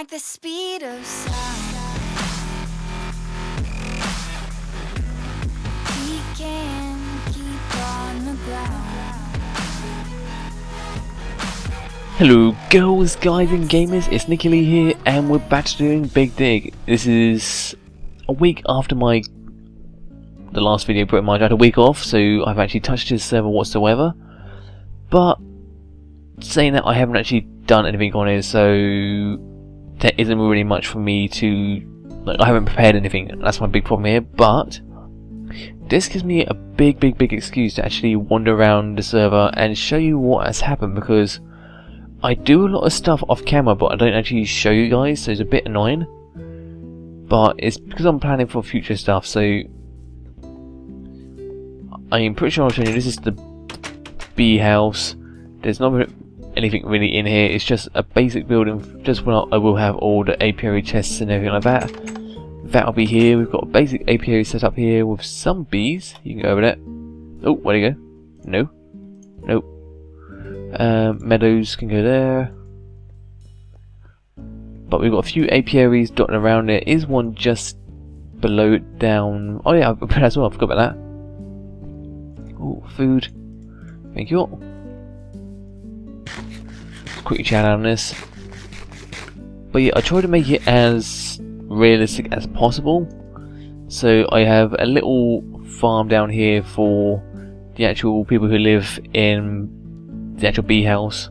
like the speed of sound. We can keep on the ground. Hello girls, guys and gamers, it's Nicky Lee here and we're back to doing Big Dig. This is a week after the last video. Pretty much I had a week off, so I've actually touched this server whatsoever. But saying that, I haven't actually done anything on it, so there isn't really much for me to, I haven't prepared anything. That's my big problem here. But this gives me a big excuse to actually wander around the server and show you what has happened, because I do a lot of stuff off camera but I don't actually show you guys, so it's a bit annoying. But it's because I'm planning for future stuff, so I'm pretty sure I'll show you. This is the bee house. There's not anything really in here, it's just a basic building. Just when I will have all the apiary chests and everything like that. That'll be here. We've got a basic apiary set up here with some bees. You can go over there. Oh, where'd he go? No. Nope. Meadows can go there. But we've got a few apiaries dotted around. There is one just below it down. Oh yeah, I've put that as well, I forgot about that. Oh, food. Thank you. Quickly chat out on this. But yeah, I try to make it as realistic as possible. So I have a little farm down here for the actual people who live in the actual bee house.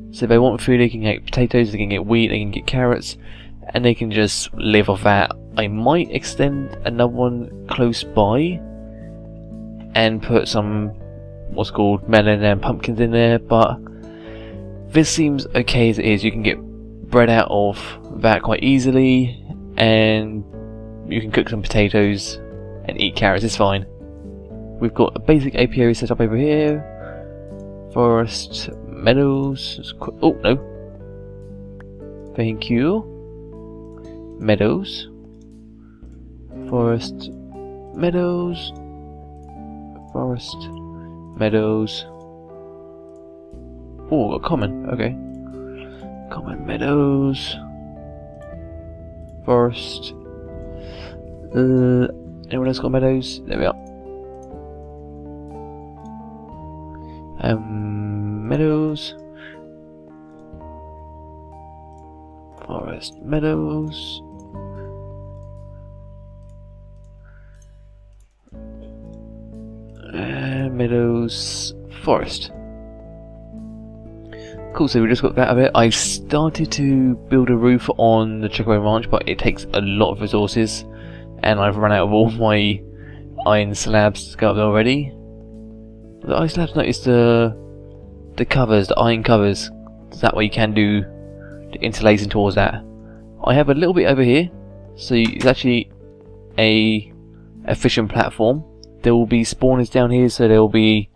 So if they want food, they can get potatoes, they can get wheat, they can get carrots, and they can just live off that. I might extend another one close by and put some what's called melon and pumpkins in there, but this seems okay as it is. You can get bread out of that quite easily, and you can cook some potatoes and eat carrots, it's fine. We've got a basic apiary set up over here. Forest, meadows. Oh no! Thank you. Meadows, forest, meadows, forest, meadows. Oh, a common. Okay. Common, meadows, forest. Anyone else got meadows? There we are. Meadows, forest, meadows, meadows, forest. Cool, so we just got that of it. I started to build a roof on the Chickaway Ranch, but it takes a lot of resources, and I've run out of all my iron slabs to go up there already. The iron slabs, notice the covers, the iron covers. That way you can do the interlacing towards that. I have a little bit over here, so it's actually a fishing platform. There will be spawners down here, so there will be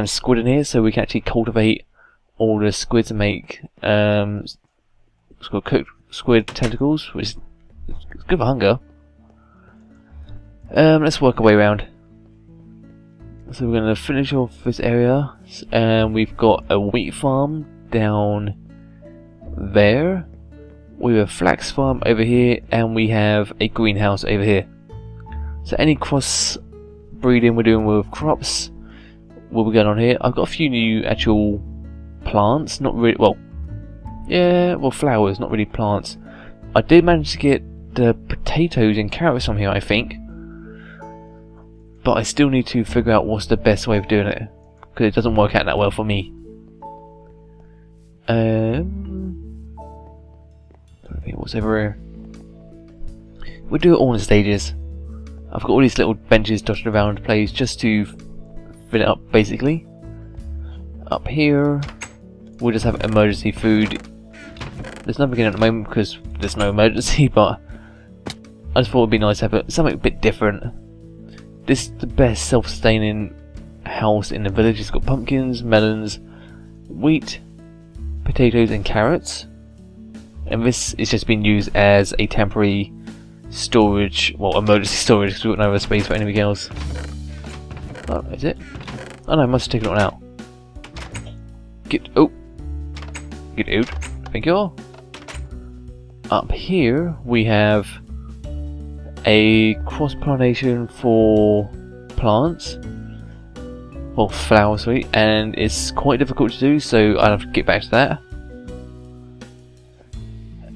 squid in here, so we can actually cultivate all the squids and make it's called cooked squid tentacles, which is good for hunger. Let's work our way around. So we're going to finish off this area, and we've got a wheat farm down there. We have a flax farm over here, and we have a greenhouse over here. So any cross breeding we're doing with crops will be going on here. I've got a few new actual plants, not really, well, yeah, well, flowers, not really plants. I did manage to get the potatoes and carrots from here, I think. But I still need to figure out what's the best way of doing it, because it doesn't work out that well for me. I don't think what's over here. We'll do it all in stages. I've got all these little benches dotted around the place just to fill it up, basically. Up here, we'll just have emergency food. There's nothing in at the moment because there's no emergency, but I just thought it'd be nice to have something a bit different. This is the best self-sustaining house in the village. It's got pumpkins, melons, wheat, potatoes and carrots. And this is just been used as a temporary storage, well, emergency storage, because we've got no other space for anything else. Oh, is it? Oh no, I must have taken it one out. Get out. Thank you all. up here we have a cross-pollination for plants, or flowers, sorry, and it's quite difficult to do, so I'll have to get back to that.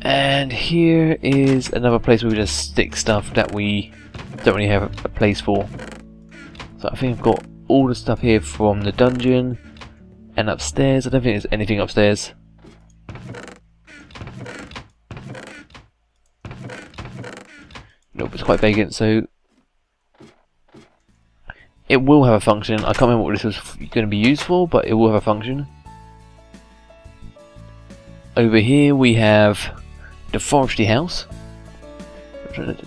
And here is another place where we just stick stuff that we don't really have a place for. So I think I've got all the stuff here from the dungeon, and upstairs I don't think there's anything upstairs. Nope, it's quite vacant, so it will have a function. I can't remember what this was going to be used for, but it will have a function. Over here we have the forestry house. So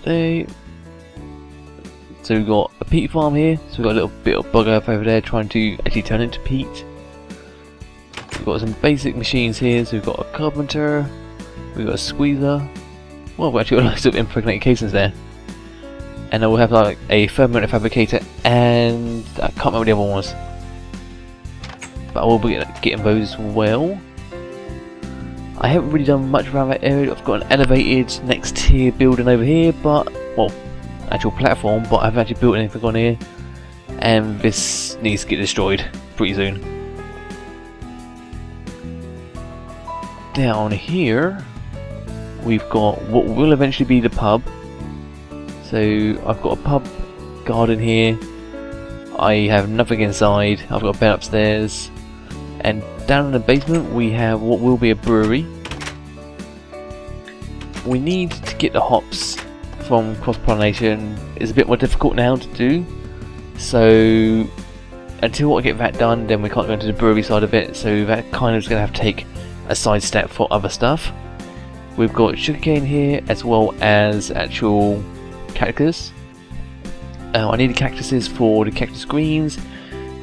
we've got a peat farm here, so we've got a little bit of bug earth over there trying to actually turn into peat. We've got some basic machines here, so we've got a carpenter, we've got a squeezer. Well, we've actually got lots of impregnated casings there. And then we'll have like a fermenter fabricator, and I can't remember what the other one was. But I will be getting those as well. I haven't really done much around that area. I've got an elevated next tier building over here, but, well, actual platform, but I haven't actually built anything on here. And this needs to get destroyed pretty soon. Down here, we've got what will eventually be the pub. So I've got a pub garden here. I have nothing inside. I've got a bed upstairs. And down in the basement we have what will be a brewery. We need to get the hops from cross-pollination. It's a bit more difficult now to do. So until I get that done, then we can't go into the brewery side of it. So that kind of is going to have to take a side step for other stuff. We've got sugarcane here as well as actual cactus. I needed cactuses for the cactus greens,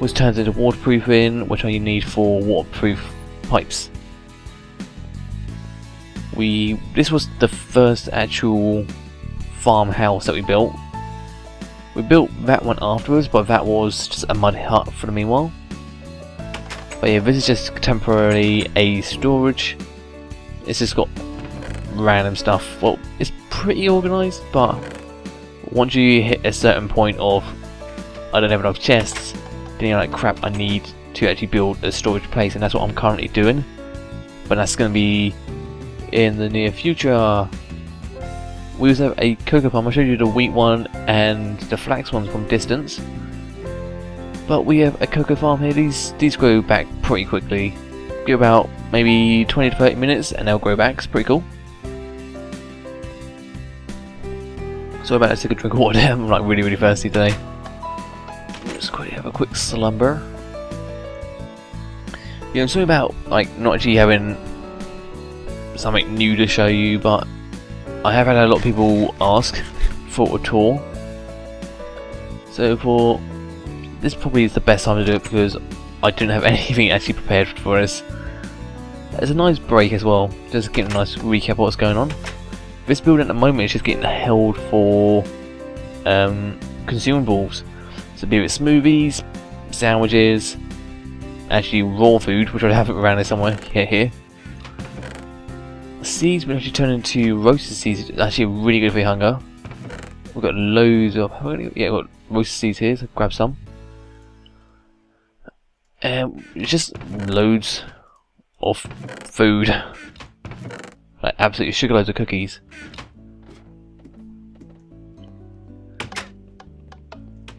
which turns into waterproofing, which I need for waterproof pipes. This was the first actual farmhouse that we built. We built that one afterwards, but that was just a mud hut for the meanwhile. But yeah, this is just temporarily a storage. It's just got random stuff. Well, it's pretty organised, but once you hit a certain point of I don't have enough chests, then you're like, crap, I need to actually build a storage place, and that's what I'm currently doing. But that's going to be in the near future. We also have a cocoa farm. I showed you the wheat one and the flax ones from distance. But we have a cocoa farm here. These grow back pretty quickly. Give about maybe 20 to 30 minutes and they'll grow back. It's pretty cool. So I'm about to take a drink of water. I'm like really thirsty today. Just quickly have a quick slumber. Yeah, I'm sorry about like not actually having something new to show you, but I have had a lot of people ask for a tour. So for this probably is the best time to do it because I didn't have anything actually prepared for this. It's a nice break as well, just getting a nice recap of what's going on. This building at the moment is just getting held for consumables. So be it smoothies, sandwiches, actually raw food, which I have it around here somewhere. Here. Seeds will actually turn into roasted seeds. It's actually really good for your hunger. We've got loads of we've got roasted seeds here, so grab some. It's just loads of food. Like absolutely sugar loads of cookies.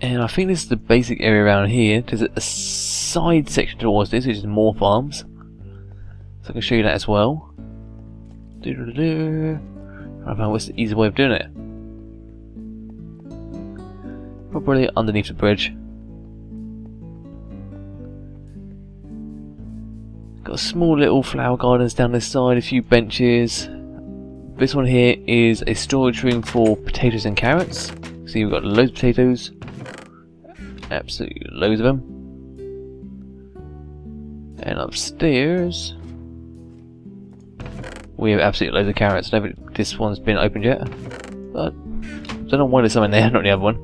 And I think this is the basic area around here. There's a side section towards this, which is more farms. So I can show you that as well. I don't know what's the easy way of doing it. Probably underneath the bridge. Got small little flower gardens down this side, a few benches. This one here is a storage room for potatoes and carrots. So you've got loads of potatoes. Absolutely loads of them. And upstairs we have absolutely loads of carrots. I don't think this one's been opened yet. But I don't know why there's some in there, not the other one.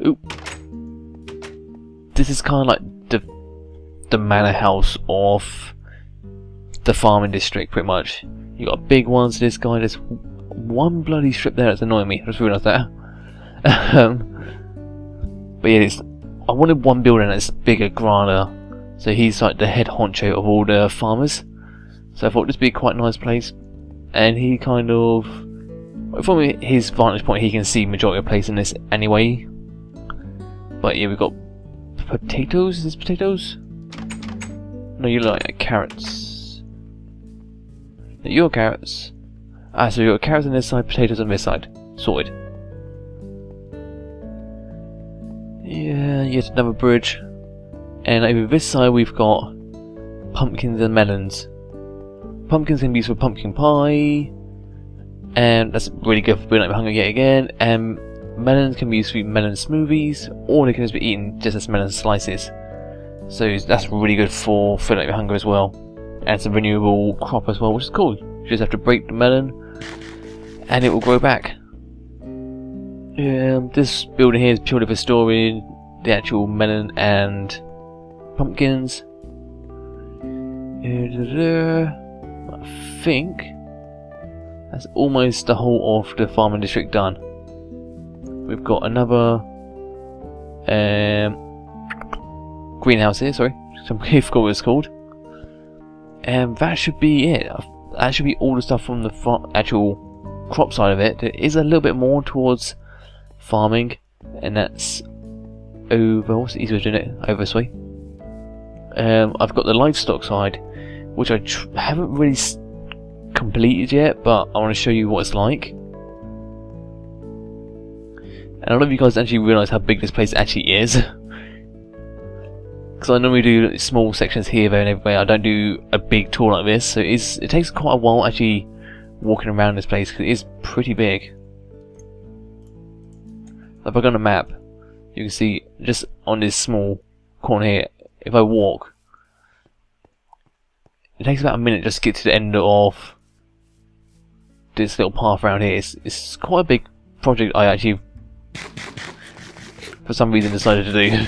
Oop. This is kind of like the manor house of the farming district pretty much. You got big ones. This guy, there's one bloody strip there that's annoying me. I just realised that. But yeah, I wanted one building that's bigger, grander. So he's like the head honcho of all the farmers. So I thought this would be quite a nice place. And he kind of, from his vantage point, he can see majority of place in this anyway. But yeah, we've got potatoes. Is this potatoes? No, you look like carrots. No, you're carrots. Ah, so you've got carrots on this side, potatoes on this side. Sorted. Yeah, yet another bridge. And over this side we've got pumpkins and melons. Pumpkins can be used for pumpkin pie, and that's really good for building up hunger yet again. And melons can be used for melon smoothies, or they can just be eaten just as melon slices. So that's really good for filling up your hunger as well. And it's a renewable crop as well, which is cool. You just have to break the melon, and it will grow back. This building here is purely for storing the actual melon and pumpkins. I think that's almost the whole of the farming district done. We've got another greenhouse here, sorry. I forgot what it's called. And that should be it. That should be all the stuff from the actual crop side of it. There is a little bit more towards farming, and that's over, what's the easiest way of doing it? Over this way. I've got the livestock side, which I haven't really completed yet, but I want to show you what it's like. And I don't know if you guys actually realise how big this place actually is. Because I normally do small sections here, there and everywhere. I don't do a big tour like this, so it takes quite a while actually walking around this place, because it is pretty big. If I go on a map, you can see just on this small corner here, if I walk, it takes about a minute just to get to the end of this little path around here. It's quite a big project I actually, for some reason, decided to do.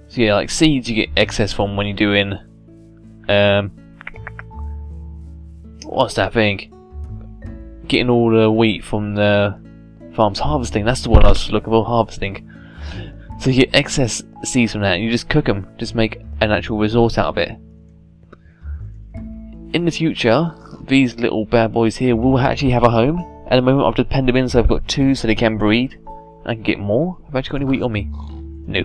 So yeah, like seeds you get excess from when you're doing, what's that thing? Getting all the wheat from the farm's harvesting. That's the one I was looking for, harvesting. So you get excess seeds from that, and you just cook them, just make an actual resource out of it. In the future, these little bad boys here will actually have a home. At the moment, I've just penned them in, so I've got 2, so they can breed. I can get more. Have I actually got any wheat on me? No.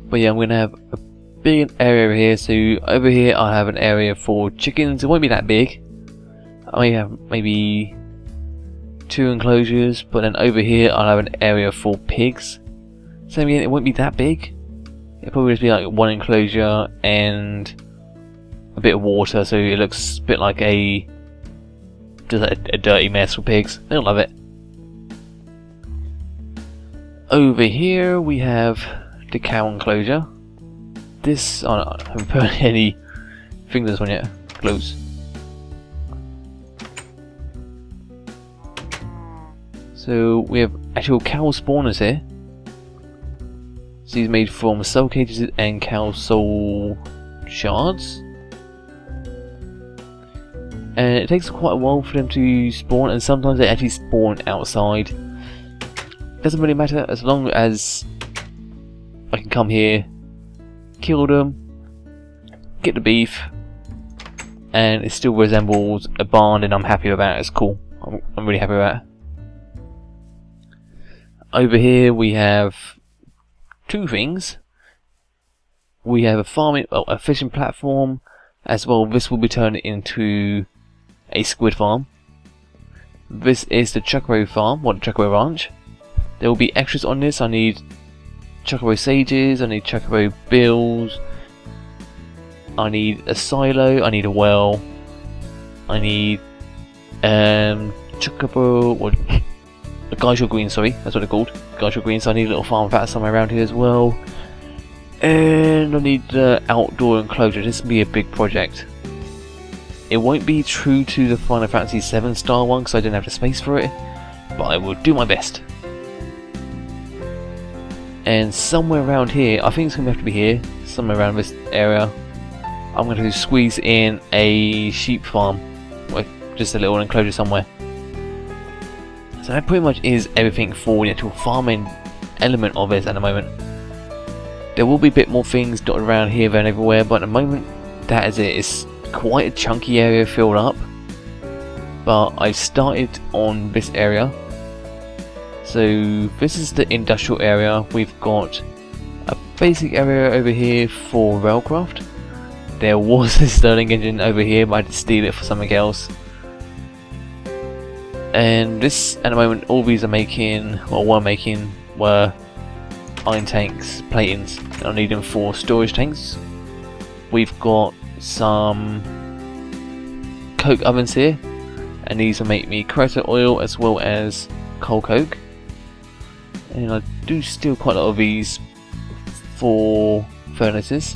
But yeah, I'm going to have a big area here. So over here, I'll have an area for chickens. It won't be that big. I have maybe 2 enclosures, but then over here I'll have an area for pigs. Same again, it won't be that big. It'll probably just be like 1 enclosure and a bit of water, so it looks a bit like a dirty mess for pigs. They'll love it. Over here we have the cow enclosure. This, oh no, I haven't put any things on this one yet. Close. So we have actual cow spawners here. So these are made from cell cages and cow soul shards. And it takes quite a while for them to spawn, and sometimes they actually spawn outside. Doesn't really matter as long as I can come here, kill them, get the beef, and it still resembles a barn, and I'm happy with that. It's cool. I'm really happy with that. Over here we have 2 things. We have a fishing platform as well. This will be turned into a squid farm. This is the Chocobo farm, the Chocobo ranch. There will be extras on this. I need Chocobo sages, I need Chocobo bills, I need a silo, I need a well, I need Chocobo, or Gysahl greens, sorry, that's what they're called, Gysahl greens. So I need a little farm of that somewhere around here as well. And I need the outdoor enclosure. This will be a big project. It won't be true to the Final Fantasy VII style one because I didn't have the space for it, but I will do my best. And somewhere around here, I think it's going to have to be here, somewhere around this area, I'm going to squeeze in a sheep farm, like just a little enclosure somewhere. So that pretty much is everything for the actual farming element of this at the moment. There will be a bit more things dotted around here and everywhere, but at the moment that is it. It's quite a chunky area filled up, but I've started on this area. So this is the industrial area. We've got a basic area over here for railcraft. There was a Stirling engine over here, but I had to steal it for something else. And this, at the moment, all these are making, or were making, were iron tanks, platings. I need them for storage tanks. We've got some coke ovens here, and these will make me kerosene oil as well as coal coke. And I do steal quite a lot of these for furnaces.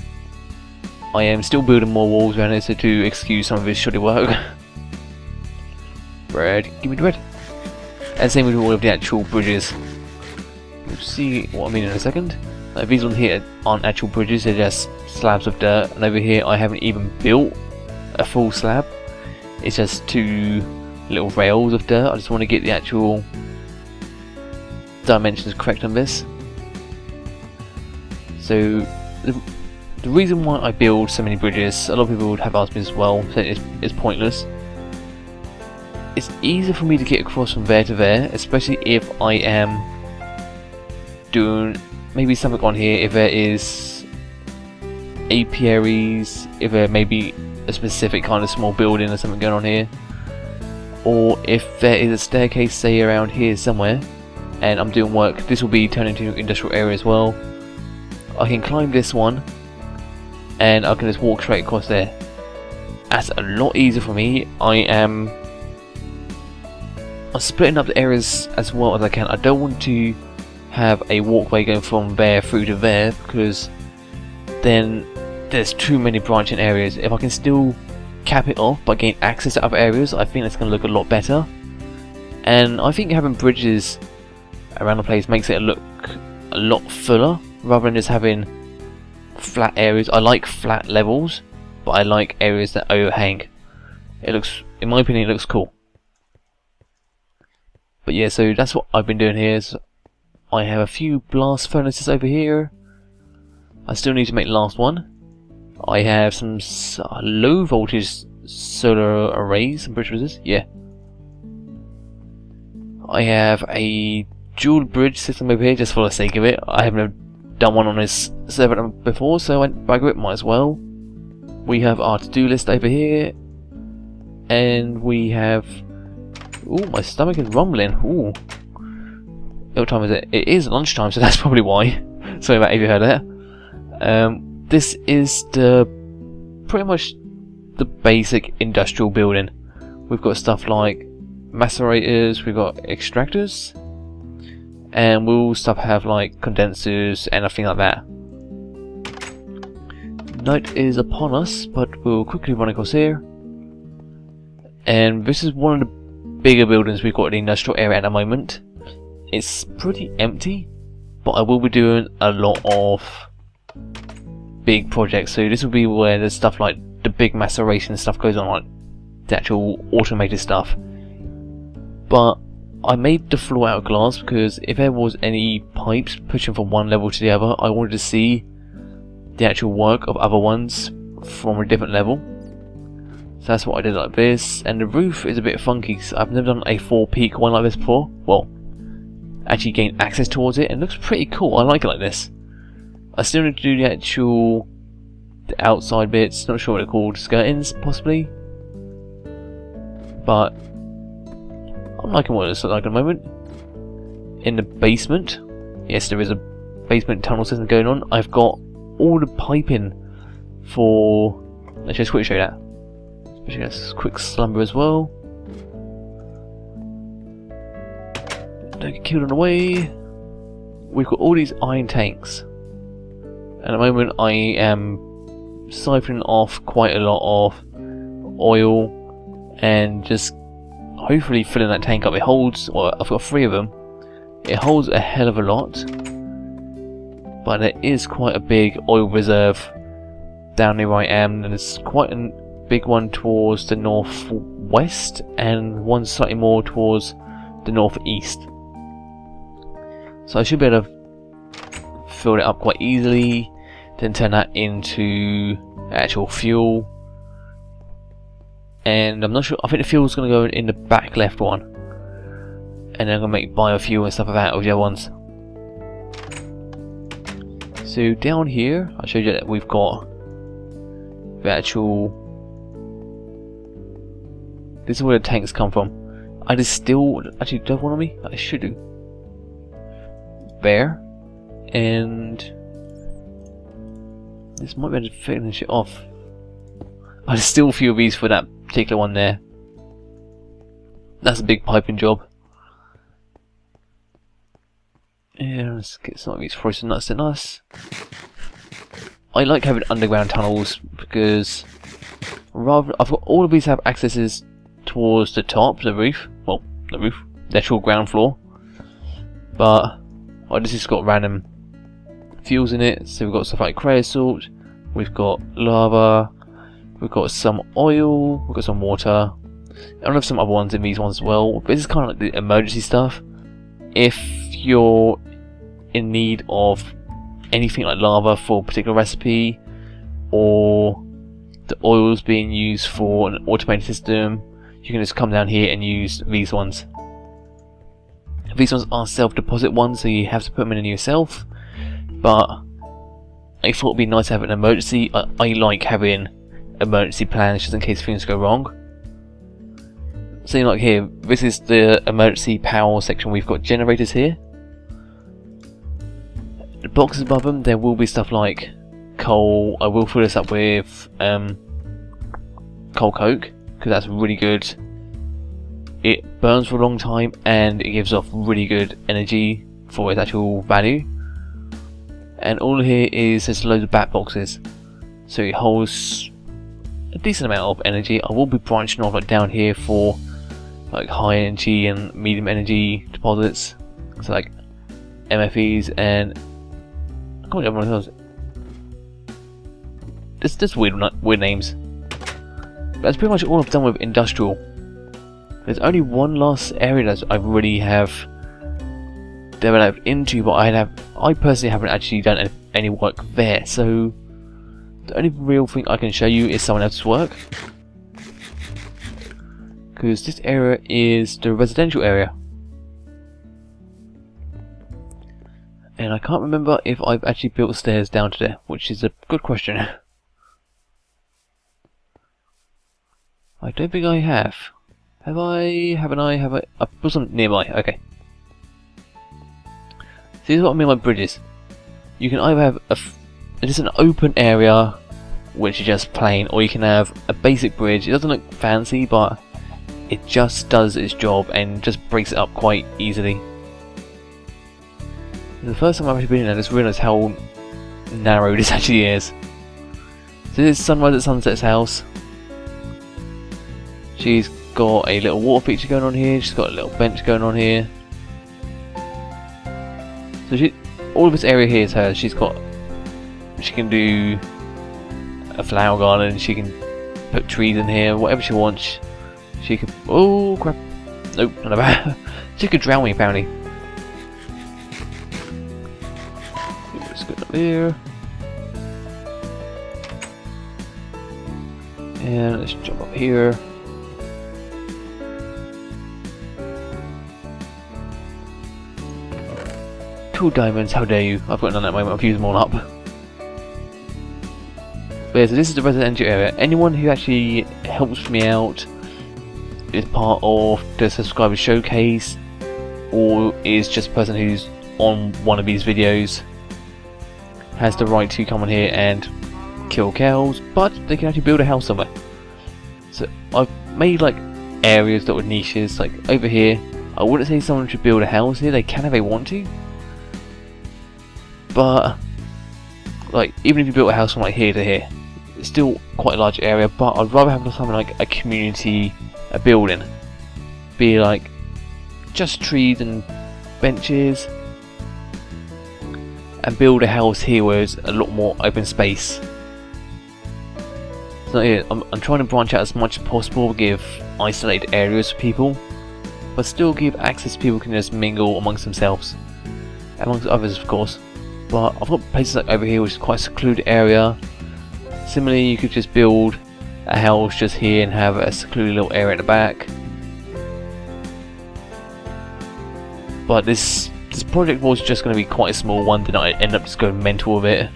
I am still building more walls around here, so to excuse some of this shoddy work. Bread, give me the bread. And same with all of the actual bridges. You'll see what I mean in a second. These on here aren't actual bridges, they're just slabs of dirt. And over here I haven't even built a full slab. It's just 2 little rails of dirt. I just want to get the actual dimensions correct on this. So the reason why I build so many bridges, a lot of people would have asked me as well, so it's pointless. It's easier for me to get across from there to there, especially if I am doing maybe something on here, if there is apiaries, if there may be a specific kind of small building or something going on here, or if there is a staircase say around here somewhere and I'm doing work. This will be turned into an industrial area as well. I can climb this one and I can just walk straight across there. That's a lot easier for me. I'm splitting up the areas as well as I can. I don't want to have a walkway going from there through to there, because then there's too many branching areas. If I can still cap it off but gain access to other areas, I think that's going to look a lot better. And I think having bridges around the place makes it look a lot fuller rather than just having flat areas. I like flat levels, but I like areas that overhang. It looks, in my opinion, it looks cool. But yeah, so that's what I've been doing here. So I have a few blast furnaces over here. I still need to make the last one. I have some low voltage solar arrays. I'm pretty sure this is, yeah. I have a dual bridge system over here just for the sake of it. I haven't done one on this server before, so I went back with it, might as well. We have our to-do list over here. And we have... Ooh, my stomach is rumbling. Ooh. What time is it? It is lunchtime, so that's probably why. Sorry about if you heard that. This is the pretty much the basic industrial building. We've got stuff like macerators, we've got extractors, and we'll stuff have like condensers and everything like that. Night is upon us, but we'll quickly run across here. And this is one of the bigger buildings we've got in the industrial area at the moment. It's pretty empty, but I will be doing a lot of big projects. So this will be where there's stuff like the big maceration stuff goes on, like the actual automated stuff. But I made the floor out of glass because if there was any pipes pushing from one level to the other, I wanted to see the actual work of other ones from a different level. So that's what I did like this. And the roof is a bit funky, so I've never done a 4-peak one like this before. Well, actually gained access towards it, and it looks pretty cool. I like it like this. I still need to do the outside bits, not sure what they're called, skirtings possibly. But I'm liking what it looks like at the moment. In the basement, yes, there is a basement tunnel system going on. I've got all the piping for... Let's just quickly show you that. Especially a quick slumber as well. Don't get killed on the way. We've got all these iron tanks. At the moment I am siphoning off quite a lot of oil and just hopefully filling that tank up. It holds, well, I've got 3 of them. It holds a hell of a lot. but there is quite a big oil reserve down near where I am, and there's quite a big one towards the northwest and one slightly more towards the northeast. So I should be able to fill it up quite easily, then turn that into actual fuel. And I'm not sure, I think the fuel's going to go in the back left one, and then I'm going to make biofuel and stuff like that with the other ones. So down here, I showed you that we've got the actual, this is where the tanks come from. I just still, actually do I have one on me? I should do. There. And this might be able to finish it off. I just still a few of these for that particular one there. That's a big piping job. And let's get some of these frozen nuts in us. I like having underground tunnels because rather I've got all of these have accesses towards the top, the roof. Well, the roof, the actual ground floor. But this has got random fuels in it. So we've got stuff like creosote, we've got lava, we've got some oil, we've got some water. I don't have some other ones in these ones as well. But this is kind of like the emergency stuff. If you're in need of anything like lava for a particular recipe, or the oil's being used for an automated system, you can just come down here and use these ones. These ones are self-deposit ones, so you have to put them in yourself, but I thought it'd be nice to have an emergency. I like having emergency plans just in case things go wrong. So like here, this is the emergency power section. We've got generators here. The boxes above them, there will be stuff like coal. I will fill this up with coal coke, because that's really good. It burns for a long time and it gives off really good energy for its actual value. And all here is just loads of bat boxes, so it holds a decent amount of energy. I will be branching off like down here for like high energy and medium energy deposits, so like MFEs and I can't remember what else. It's just weird names. But that's pretty much all I've done with industrial. There's only one last area that I really have developed into, but I personally haven't actually done any work there. So the only real thing I can show you is someone else's work, because this area is the residential area. And I can't remember if I've actually built stairs down to there, which is a good question. I don't think I have. Have I? Haven't I? Have I? I put some nearby. Okay. So this is what I mean by bridges. You can either have just an open area, which is just plain, or you can have a basic bridge. It doesn't look fancy, but it just does its job and just breaks it up quite easily. The first time I've actually been in there, I just realised how narrow this actually is. So this is Sunrise at Sunset's house. She's got a little water feature going on here, she's got a little bench going on here. So all of this area here is hers. She can do a flower garden, she can put trees in here, whatever she wants. She could, oh crap, nope, not about. She could drown me apparently. Let's go up here. And let's jump up here. Cool diamonds, how dare you? I've got none at the moment, I've used them all up. But yeah, so this is the residential area. Anyone who actually helps me out, is part of the subscriber showcase, or is just a person who's on one of these videos, has the right to come on here and kill cows, but they can actually build a house somewhere. So I've made like areas that were niches, like over here. I wouldn't say someone should build a house here, they can if they want to. But like even if you built a house from like here to here, it's still quite a large area, but I'd rather have something like a community, a building. Be like just trees and benches. and build a house here where there's a lot more open space. So yeah, I'm trying to branch out as much as possible, give isolated areas for people, but still give access to people who can just mingle amongst themselves, amongst others of course. But I've got places like over here which is quite a secluded area. Similarly, you could just build a house just here and have a secluded little area at the back. But this project was just going to be quite a small one, then I end up just going mental with it.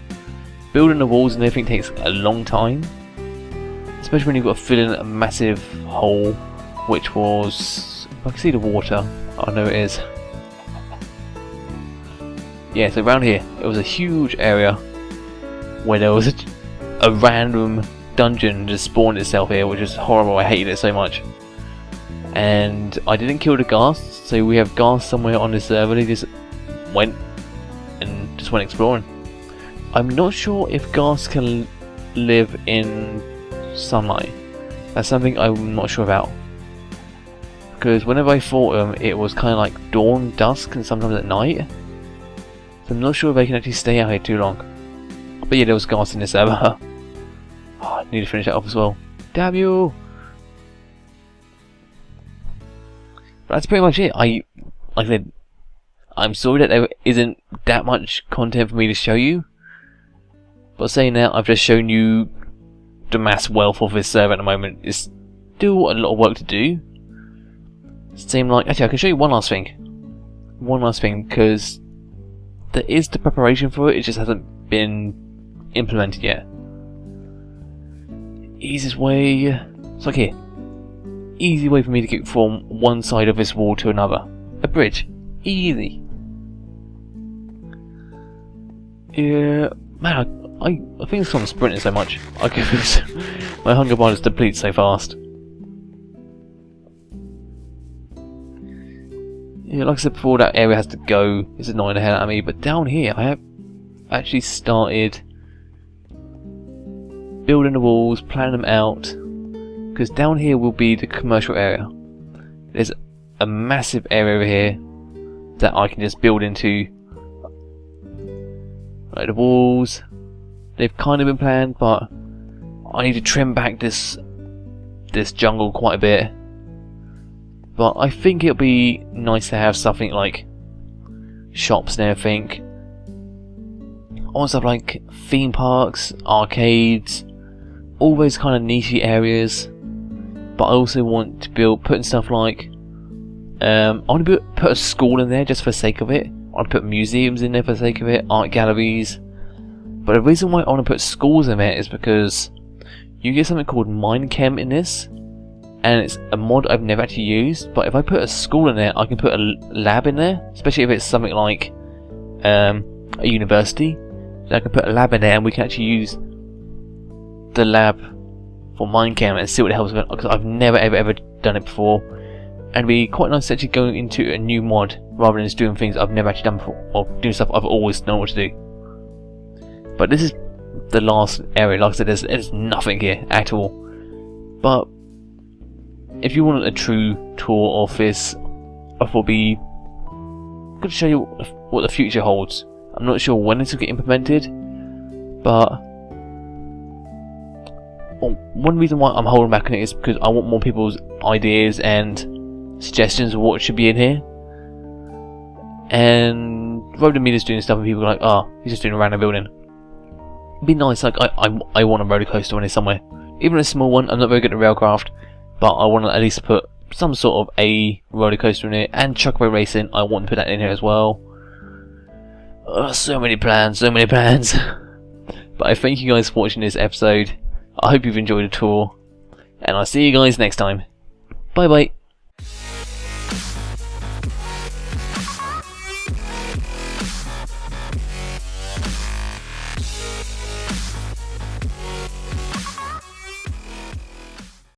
Building the walls and everything takes a long time, especially when you've got to fill in a massive hole, which was, if I can see the water, I know it is. Yeah, so around here, it was a huge area where there was a random dungeon just spawned itself here, which is horrible. I hated it so much. And I didn't kill the ghasts, so we have ghasts somewhere on this server. They just went exploring. I'm not sure if ghasts can live in sunlight. That's something I'm not sure about, because whenever I fought them, it was kind of like dawn, dusk, and sometimes at night. So I'm not sure if they can actually stay out here too long. But yeah, there was ghasts in this server. Oh, I need to finish that off as well. Damn you! But that's pretty much it. Like I said, I'm sorry that there isn't that much content for me to show you. But saying that, I've just shown you the mass wealth of this server at the moment. It's still a lot of work to do. Same like, actually I can show you one last thing. One last thing, because there is the preparation for it, it just hasn't been implemented yet. Easiest way, it's like here. Easy way for me to get from one side of this wall to another. A bridge. Easy. Yeah, man, I think it's because I'm sprinting so much. I confuse. My hunger bar just depletes so fast. Yeah, like I said before, that area has to go. It's annoying the hell out of me. But down here, I have actually started building the walls, planning them out. Because down here will be the commercial area. There's a massive area over here that I can just build into. Like the walls, they've kind of been planned, but I need to trim back this jungle quite a bit. But I think it'll be nice to have something like shops and everything. I want stuff like theme parks, arcades, all those kind of niche areas. But I also want to put in stuff like I want to put a school in there just for the sake of it. I want to put museums in there for the sake of it, art galleries. But the reason why I want to put schools in there is because you get something called Minechem in this, and it's a mod I've never actually used. But if I put a school in there, I can put a lab in there, especially if it's something like a university. Then I can put a lab in there, and we can actually use the lab for Minechem and see what it helps with, because I've never ever done it before. And it'd be quite nice to actually go into a new mod rather than just doing things I've never actually done before, or doing stuff I've always known what to do. But this is the last area. Like I said, there's nothing here at all. But if you want a true tour of this, I thought it'd be good to show you what the future holds. I'm not sure when this will get implemented, but one reason why I'm holding back on it is because I want more people's ideas and suggestions of what should be in here. And rather than me just doing stuff and people are like, oh, he's just doing a random building. It'd be nice, like I want a roller coaster in here somewhere. Even a small one. I'm not very good at railcraft, but I want to at least put some sort of a roller coaster in it. And Chocobo Racing, I want to put that in here as well. So many plans, so many plans. But I thank you guys for watching this episode. I hope you've enjoyed the tour, and I'll see you guys next time. Bye bye.